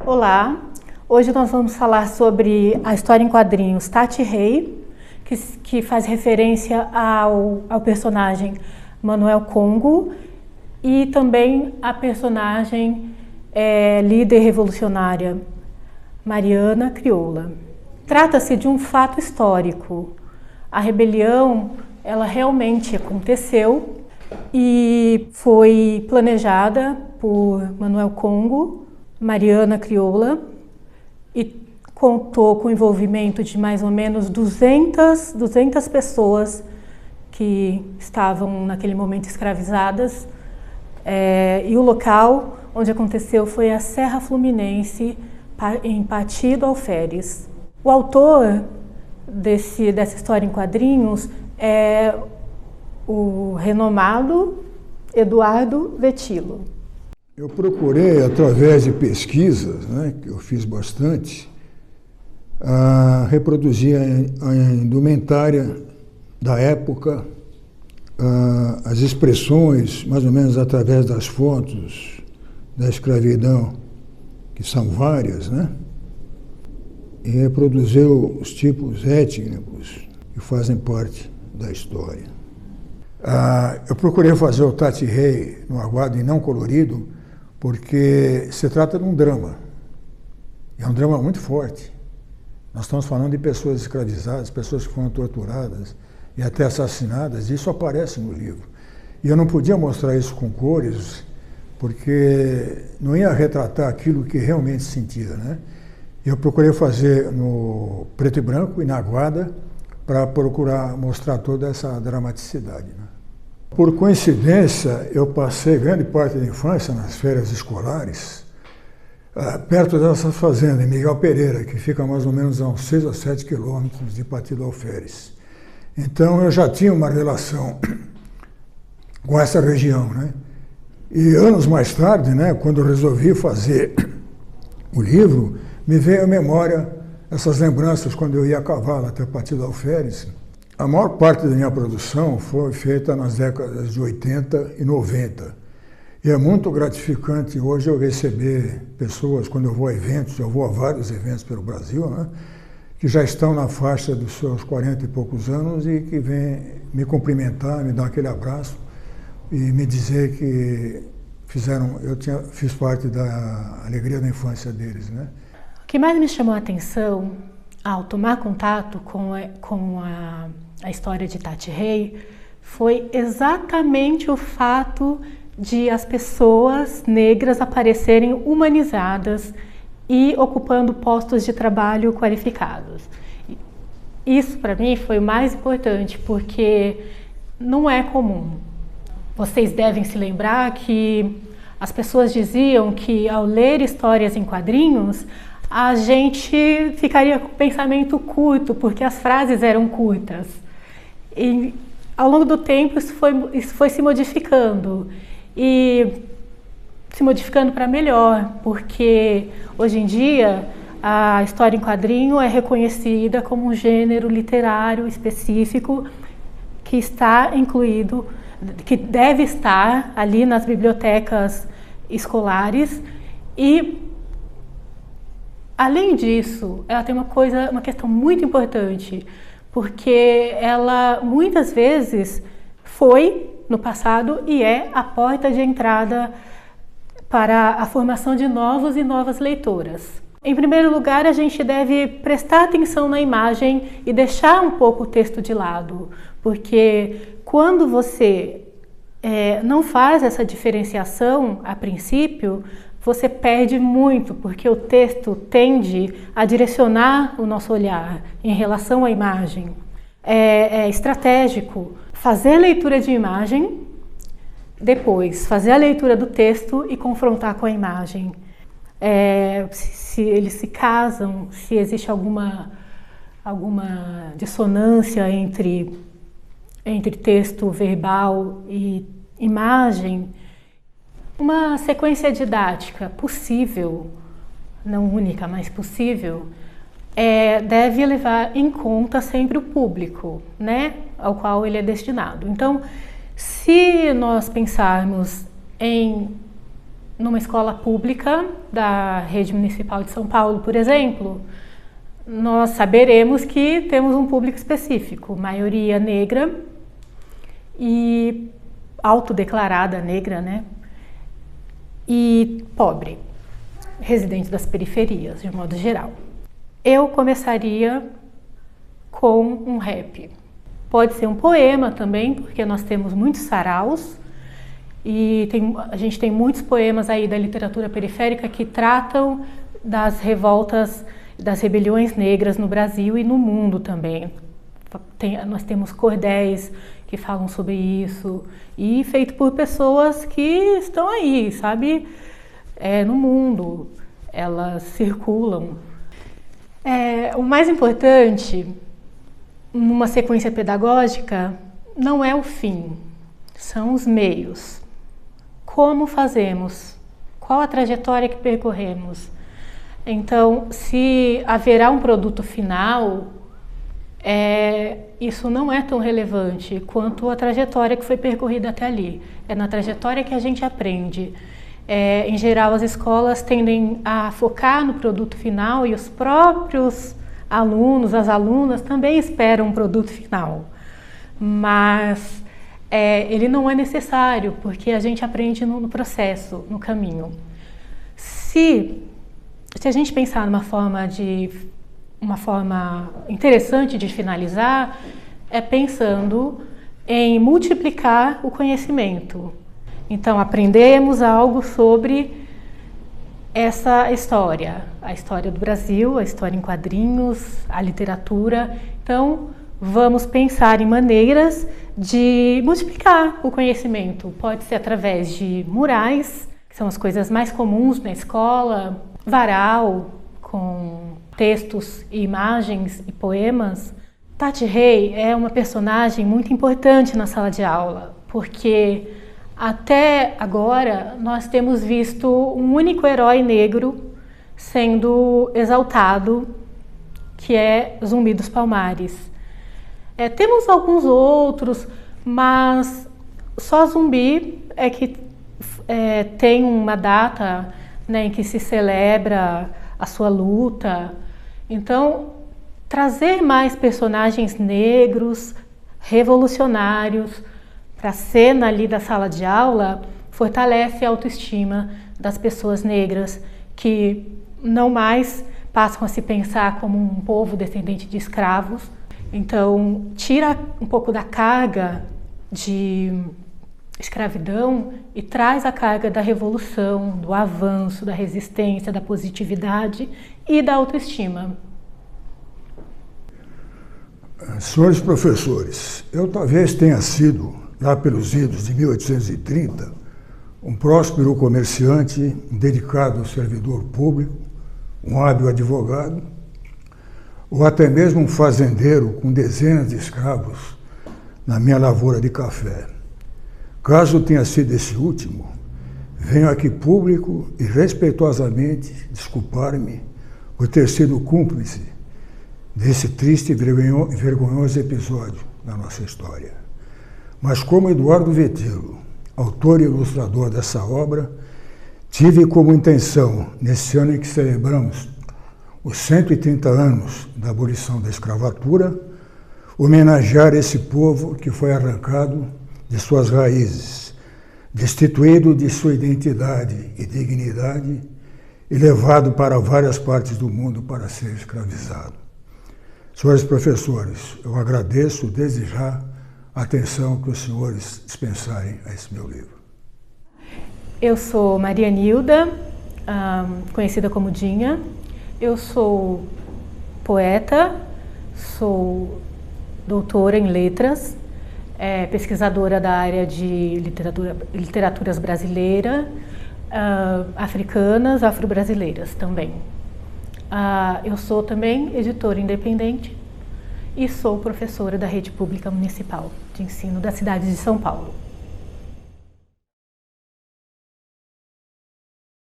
Olá, hoje nós vamos falar sobre a história em quadrinhos Tati Rei, que faz referência ao personagem Manuel Congo e também a personagem líder revolucionária Mariana Crioula. Trata-se de um fato histórico. A rebelião, ela realmente aconteceu e foi planejada por Manuel Congo, Mariana Crioula, e contou com o envolvimento de mais ou menos 200 pessoas que estavam naquele momento escravizadas. E o local onde aconteceu foi a Serra Fluminense, em Pati do Alferes. O autor dessa história em quadrinhos é o renomado Eduardo Vetilo. Eu procurei, através de pesquisas, que eu fiz bastante, reproduzir a indumentária da época, as expressões, mais ou menos através das fotos da escravidão, que são várias, e reproduziu os tipos étnicos que fazem parte da história. Eu procurei fazer o Tati Rei no aguado e não colorido, porque se trata de um drama. É um drama muito forte. Nós estamos falando de pessoas escravizadas, pessoas que foram torturadas e até assassinadas, e isso aparece no livro. E eu não podia mostrar isso com cores, porque não ia retratar aquilo que realmente se sentia, Eu procurei fazer no preto e branco e na aguada para procurar mostrar toda essa dramaticidade. Por coincidência, eu passei grande parte da infância nas férias escolares, perto dessa fazenda, em Miguel Pereira, que fica mais ou menos a uns 6 a 7 quilômetros de Pati do Alferes. Então eu já tinha uma relação com essa região, E anos mais tarde, quando eu resolvi fazer o livro, me veio à memória essas lembranças quando eu ia a cavalo até Pati do Alferes. A maior parte da minha produção foi feita nas décadas de 80 e 90. E é muito gratificante hoje eu receber pessoas, quando eu vou a eventos, eu vou a vários eventos pelo Brasil, que já estão na faixa dos seus 40 e poucos anos e que vêm me cumprimentar, me dar aquele abraço e me dizer que fiz parte da alegria da infância deles, O que mais me chamou a atenção ao tomar contato com a história de Tati Rei foi exatamente o fato de as pessoas negras aparecerem humanizadas e ocupando postos de trabalho qualificados. Isso, para mim, foi o mais importante, porque não é comum. Vocês devem se lembrar que as pessoas diziam que, ao ler histórias em quadrinhos, a gente ficaria com o pensamento curto, porque as frases eram curtas. E, ao longo do tempo, isso foi se modificando. E se modificando para melhor, porque hoje em dia a história em quadrinho é reconhecida como um gênero literário específico que está incluído, que deve estar ali nas bibliotecas escolares. E, além disso, ela tem uma questão muito importante, porque ela muitas vezes foi, no passado, e é a porta de entrada para a formação de novos e novas leitoras. Em primeiro lugar, a gente deve prestar atenção na imagem e deixar um pouco o texto de lado, porque quando você não faz essa diferenciação a princípio, você perde muito, porque o texto tende a direcionar o nosso olhar em relação à imagem. É estratégico fazer a leitura de imagem, depois fazer a leitura do texto e confrontar com a imagem. Se eles se casam, se existe alguma dissonância entre texto verbal e imagem. Uma sequência didática possível, não única, mas possível, deve levar em conta sempre o público, ao qual ele é destinado. Então, se nós pensarmos em numa escola pública da rede municipal de São Paulo, por exemplo, nós saberemos que temos um público específico, maioria negra e autodeclarada negra, né? E pobre, residente das periferias, de modo geral. Eu começaria com um rap. Pode ser um poema também, porque nós temos muitos saraus e a gente tem muitos poemas aí da literatura periférica que tratam das revoltas, das rebeliões negras no Brasil e no mundo também. Nós temos cordéis que falam sobre isso e feito por pessoas que estão aí, sabe, no mundo, elas circulam. O mais importante numa sequência pedagógica não é o fim, são os meios. Como fazemos? Qual a trajetória que percorremos? Então, se haverá um produto final, isso não é tão relevante quanto a trajetória que foi percorrida até ali. É na trajetória que a gente aprende. Em geral, as escolas tendem a focar no produto final e os próprios alunos, as alunas também esperam um produto final. Mas ele não é necessário, porque a gente aprende no processo, no caminho. Se a gente pensar numa forma interessante de finalizar, pensando em multiplicar o conhecimento. Então, aprendemos algo sobre essa história, a história do Brasil, a história em quadrinhos, a literatura. Então, vamos pensar em maneiras de multiplicar o conhecimento. Pode ser através de murais, que são as coisas mais comuns na escola, varal, com textos e imagens e poemas. Tati Rei é uma personagem muito importante na sala de aula, porque até agora nós temos visto um único herói negro sendo exaltado, que é Zumbi dos Palmares. Temos alguns outros, mas só Zumbi é que tem uma data, né, em que se celebra a sua luta. Então, trazer mais personagens negros, revolucionários, para a cena ali da sala de aula, fortalece a autoestima das pessoas negras, que não mais passam a se pensar como um povo descendente de escravos. Então, tira um pouco da carga de escravidão e traz a carga da revolução, do avanço, da resistência, da positividade e da autoestima. Senhores professores, eu talvez tenha sido, lá pelos idos de 1830, um próspero comerciante dedicado ao servidor público, um hábil advogado, ou até mesmo um fazendeiro com dezenas de escravos na minha lavoura de café. Caso tenha sido esse último, venho aqui público e respeitosamente desculpar-me por ter sido cúmplice desse triste e vergonhoso episódio da nossa história. Mas como Eduardo Vetilo, autor e ilustrador dessa obra, tive como intenção, nesse ano em que celebramos os 130 anos da abolição da escravatura, homenagear esse povo que foi arrancado de suas raízes, destituído de sua identidade e dignidade e levado para várias partes do mundo para ser escravizado. Senhores professores, eu agradeço desde já a atenção que os senhores dispensarem a esse meu livro. Eu sou Maria Nilda, conhecida como Dinha. Eu sou poeta, sou doutora em letras, pesquisadora da área de literaturas brasileiras, africanas, afro-brasileiras também. Eu sou também editora independente e sou professora da Rede Pública Municipal de Ensino da cidade de São Paulo.